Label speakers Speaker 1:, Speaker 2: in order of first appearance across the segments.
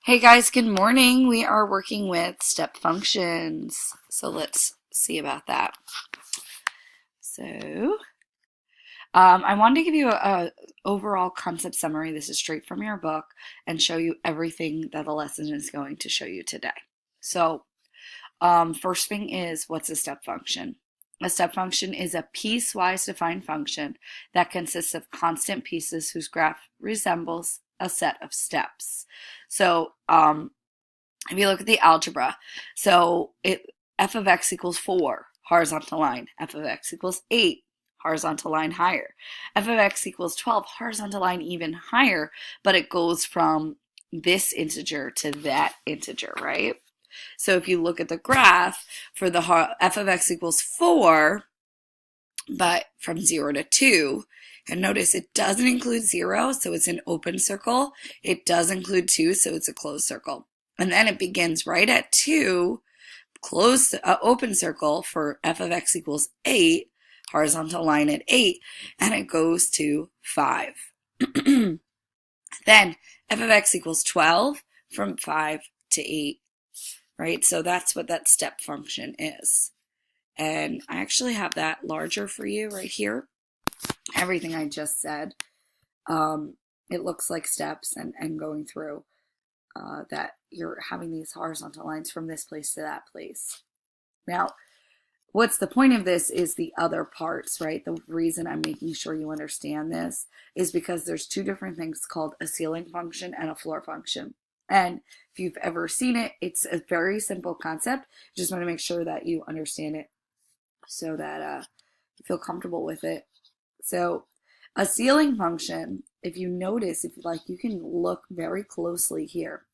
Speaker 1: Hey guys, good morning. We are working with step functions. So let's see about that. So I wanted to give you a overall concept summary. This is straight from your book and show you everything that the lesson is going to show you today. So first thing is, what's a step function? A step function is a piecewise defined function that consists of constant pieces whose graph resembles a set of steps. So if you look at the algebra, f of x equals 4, horizontal line. F of x equals 8, horizontal line higher. F of x equals 12, horizontal line even higher, but it goes from this integer to that integer, right? So if you look at the graph for the f of x equals 4, but from 0 to 2, and notice it doesn't include 0, so it's an open circle. It does include 2, so it's a closed circle. And then it begins right at 2, open circle for f of x equals 8, horizontal line at 8, and it goes to 5. Then f of x equals 12 from 5 to 8, right? So that's what that step function is. And I actually have that larger for you right here. Everything I just said, it looks like steps and going through that you're having these horizontal lines from this place to that place. Now, what's the point of this is the other parts, right? The reason I'm making sure you understand this is because there's two different things called a ceiling function and a floor function. And if you've ever seen it, it's a very simple concept. You just want to make sure that you understand it so that you feel comfortable with it. So a ceiling function, if you notice, you can look very closely here.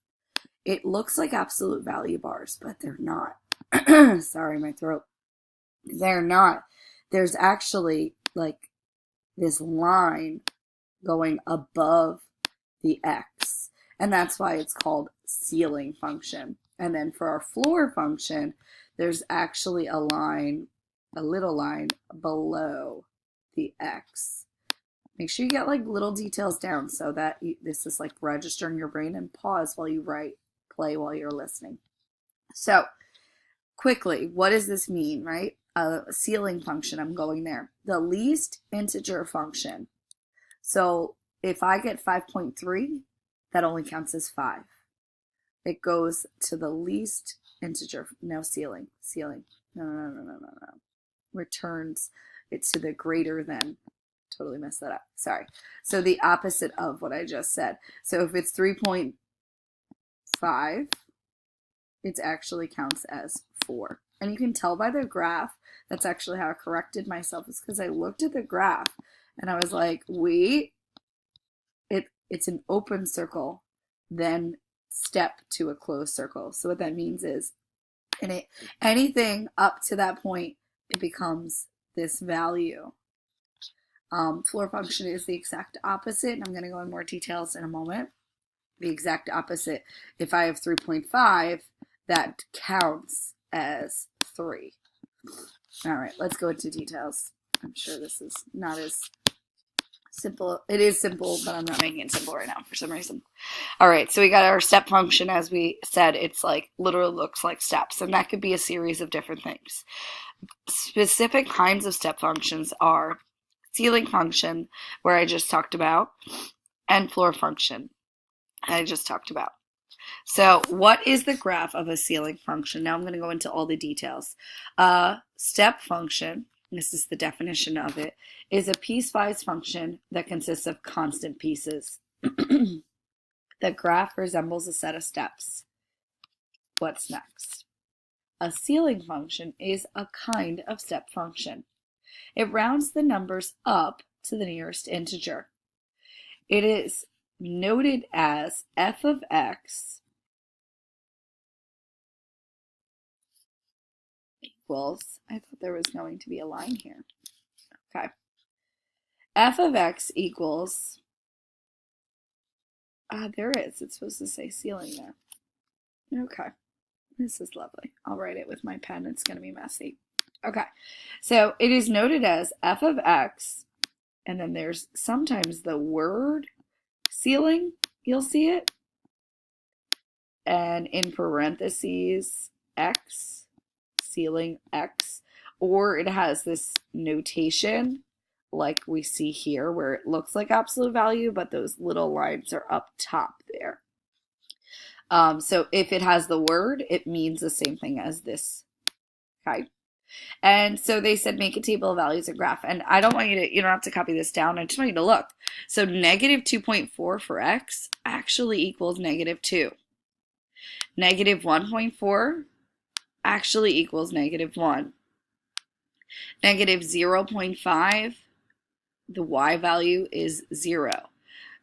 Speaker 1: It looks like absolute value bars, but they're not. Sorry, my throat. They're not. There's actually like this line going above the x, and that's why it's called ceiling function. And then for our floor function, there's actually a little line below the x. Make sure you get like little details down so that this is like registering your brain, and pause while you write, play while you're listening. So quickly, what does this mean, right? A ceiling function, I'm going there. The least integer function. So if I get 5.3, that only counts as 5. It goes to the least integer. No, ceiling. No. Returns it's to the greater than. Totally messed that up. Sorry. So the opposite of what I just said. So if it's 3.5, it actually counts as 4. And you can tell by the graph, that's actually how I corrected myself, is because I looked at the graph and I was like, wait, it's an open circle, then step to a closed circle. So what that means is anything up to that point, it becomes this value. Floor function is the exact opposite, and I'm going to go in more details in a moment. The exact opposite. If I have 3.5, that counts as 3. All right, let's go into details. I'm sure this is not as simple. It is simple, but I'm not making it simple right now for some reason. All right, so we got our step function. As we said, it's like literally looks like steps, and that could be a series of different things. Specific kinds of step functions are ceiling function, where I just talked about, and floor function, I just talked about. So what is the graph of a ceiling function? Now I'm going to go into all the details. Step function, this is the definition of it, is a piecewise function that consists of constant pieces. The graph resembles a set of steps. What's next? A ceiling function is a kind of step function. It rounds the numbers up to the nearest integer. It is noted as f of x equals, I thought there was going to be a line here. Okay. F of x equals, there is. It's supposed to say ceiling there. Okay. This is lovely. I'll write it with my pen. It's going to be messy. Okay. So it is noted as f of x, and then there's sometimes the word ceiling. You'll see it. and in parentheses x, ceiling x, or it has this notation like we see here where it looks like absolute value, but those little lines are up top there. So if it has the word, it means the same thing as this, okay? And so they said make a table of values and graph. And I don't want you to, you don't have to copy this down. I just want you to look. So negative 2.4 for x actually equals negative 2. Negative 1.4 actually equals negative 1. Negative 0.5, the y value is 0.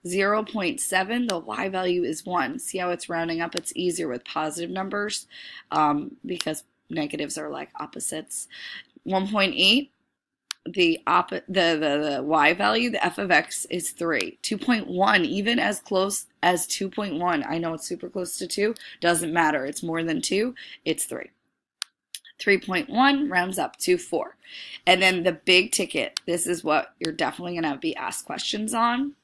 Speaker 1: 0.7, the y value is 1. See how it's rounding up? It's easier with positive numbers because negatives are like opposites. 1.8, the y value, the f of x is 3. 2.1, even as close as 2.1. I know it's super close to 2. Doesn't matter. It's more than 2. It's 3. 3.1 rounds up to 4. And then the big ticket, this is what you're definitely going to be asked questions on.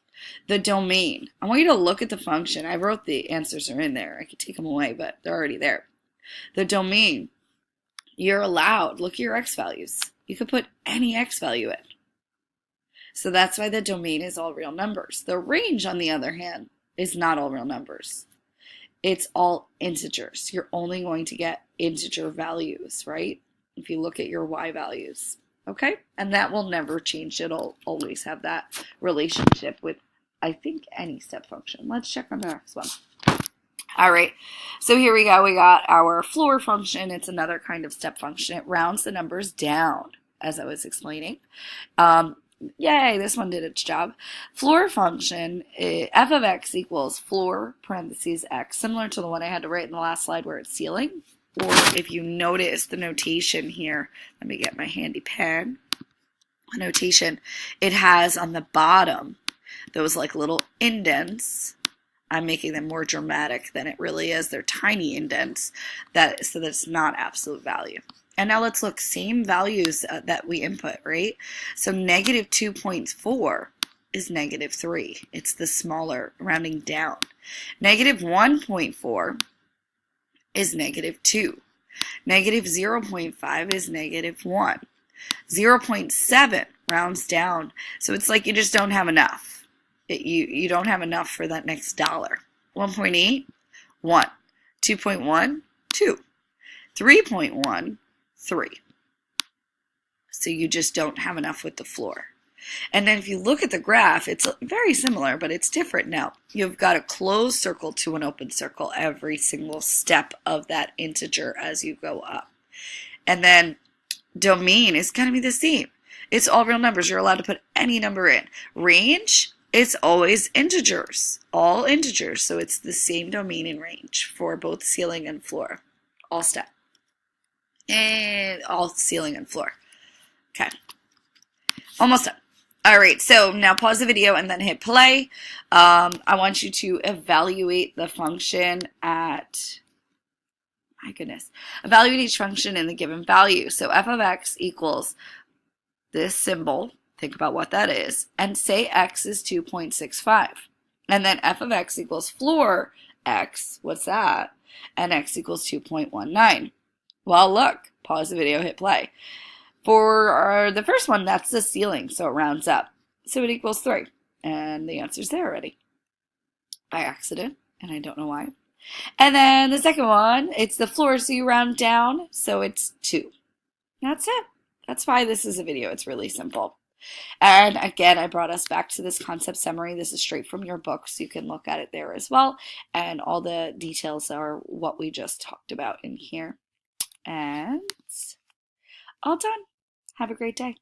Speaker 1: The domain. I want you to look at the function. I wrote the answers are in there. I could take them away, but they're already there. The domain. You're allowed. Look at your x values. You could put any x value in. So that's why the domain is all real numbers. The range, on the other hand, is not all real numbers. It's all integers. You're only going to get integer values, right? If you look at your y values, okay? And that will never change. It'll always have that relationship with, I think, any step function. Let's check on the next one. All right, so here we go. We got our floor function. It's another kind of step function. It rounds the numbers down, as I was explaining. Yay, this one did its job. Floor function, f of x equals floor parentheses x, similar to the one I had to write in the last slide where it's ceiling. Or if you notice the notation here, let me get my handy pen. The notation, it has on the bottom those like little indents. I'm making them more dramatic than it really is. They're tiny indents so that it's not absolute value. And now let's look, same values that we input, right? So negative 2.4 is negative 3. It's the smaller, rounding down. Negative 1.4 is negative 2. Negative 0.5 is negative 1. 0.7 rounds down. So it's like you just don't have enough. You don't have enough for that next dollar. 1.8, 1. 2.1, 2. 3.1, 3. So you just don't have enough with the floor. And then if you look at the graph, it's very similar, but it's different now. You've got a closed circle to an open circle every single step of that integer as you go up. And then domain is going to be the same. It's all real numbers. You're allowed to put any number in. Range, it's always integers, all integers. So it's the same domain and range for both ceiling and floor, all step. And all ceiling and floor. Okay, almost done. All right, so now pause the video and then hit play. I want you to evaluate the function at, my goodness, evaluate each function in the given value. So f of x equals this symbol, think about what that is, and say x is 2.65. And then f of x equals floor x, what's that? And x equals 2.19. Well, look, pause the video, hit play. For the first one, that's the ceiling, so it rounds up. So it equals 3, and the answer's there already. By accident, and I don't know why. And then the second one, it's the floor, so you round down, so it's 2. That's it. That's why this is a video. It's really simple. And again, I brought us back to this concept summary. This is straight from your book, so you can look at it there as well. And all the details are what we just talked about in here. And all done. Have a great day.